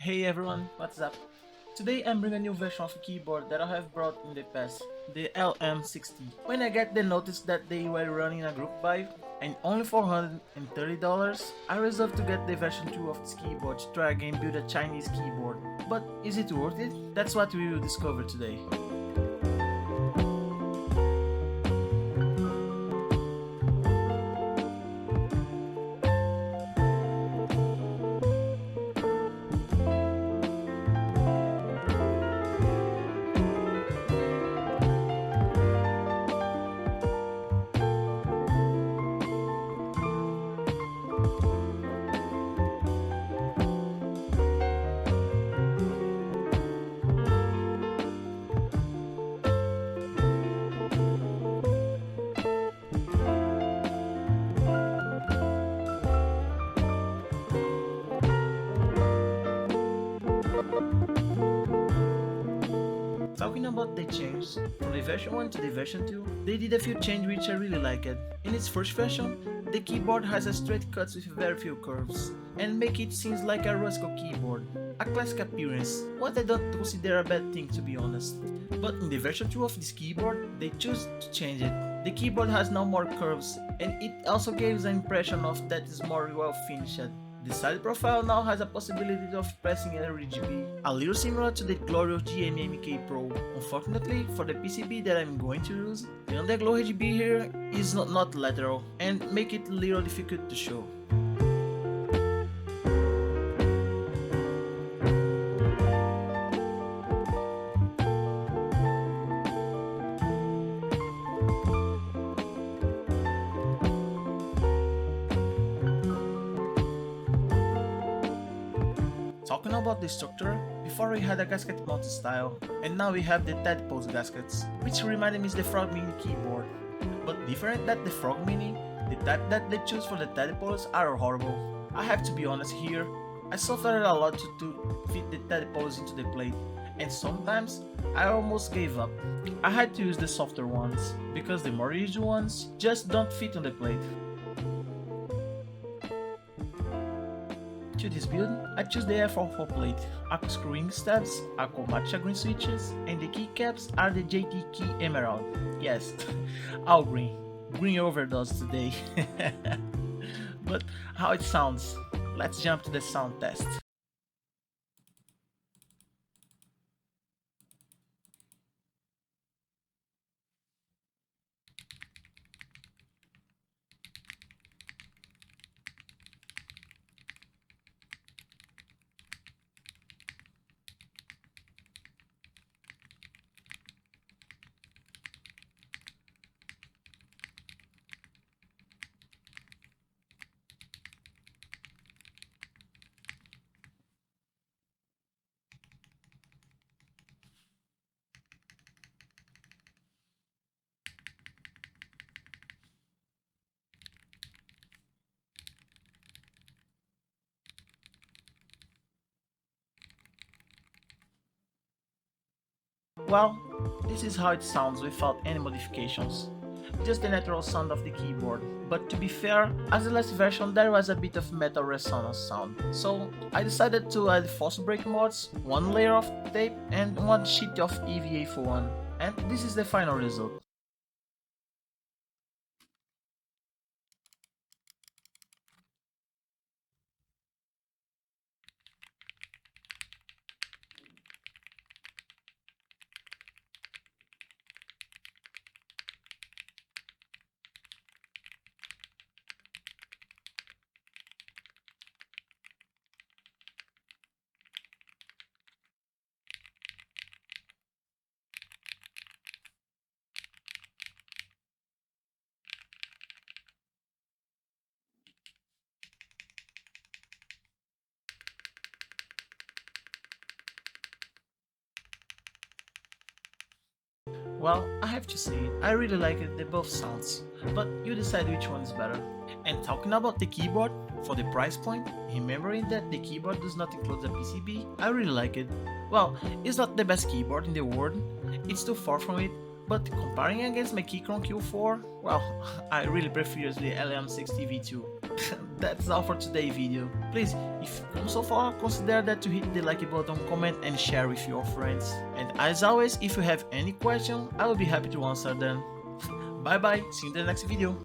Hey everyone, what's up? Today I'm bringing a new version of a keyboard that I have brought in the past, the LM60. When I got the notice that they were running a group buy and only $430, I resolved to get the version 2 of this keyboard to try again build a Chinese keyboard. But is it worth it? That's what we will discover today. Talking about the changes from the version 1 to the version 2, they did a few changes which I really liked. In its first version, the keyboard has a straight cuts with very few curves, and make it seems like a rustic keyboard. A classic appearance, what I don't consider a bad thing to be honest. But in the version 2 of this keyboard, they choose to change it. The keyboard has now more curves, and it also gives an impression of that is more well finished. The side profile now has a possibility of pressing RGB, a little similar to the glorious GMMK Pro. Unfortunately, for the PCB that I'm going to use, the underglow RGB here is not lateral and make it a little difficult to show. Talking about the structure, before we had a gasket mounted style, and now we have the tadpoles gaskets, which reminded me of the Frog Mini keyboard. But different than the Frog Mini, the type that they choose for the tadpoles are horrible. I have to be honest here, I suffered a lot to fit the tadpoles into the plate, and sometimes I almost gave up. I had to use the softer ones, because the more rigid ones just don't fit on the plate. To this build, I choose the FR4 Plate, Akko Screw-in Stabilizers, Akko Matcha green switches, and the keycaps are the JTK Emerald. Yes, all green. Green overdose today. But how it sounds? Let's jump to the sound test. Well, this is how it sounds without any modifications. Just the natural sound of the keyboard. But to be fair, as the last version there was a bit of metal resonance sound. So I decided to add false break mods, one layer of tape and one sheet of EVA for one. And this is the final result. Well, I have to say, I really like it, they both sounds, but you decide which one is better. And talking about the keyboard, for the price point, remembering that the keyboard does not include the PCB, I really like it. Well, it's not the best keyboard in the world, it's too far from it, but comparing against my Keychron Q4, well, I really prefer the LM60 V2. That's all for today's video. Please, if you come so far, consider that to hit the like button, comment and share with your friends. And as always, if you have any question, I will be happy to answer them. Bye bye, see you in the next video.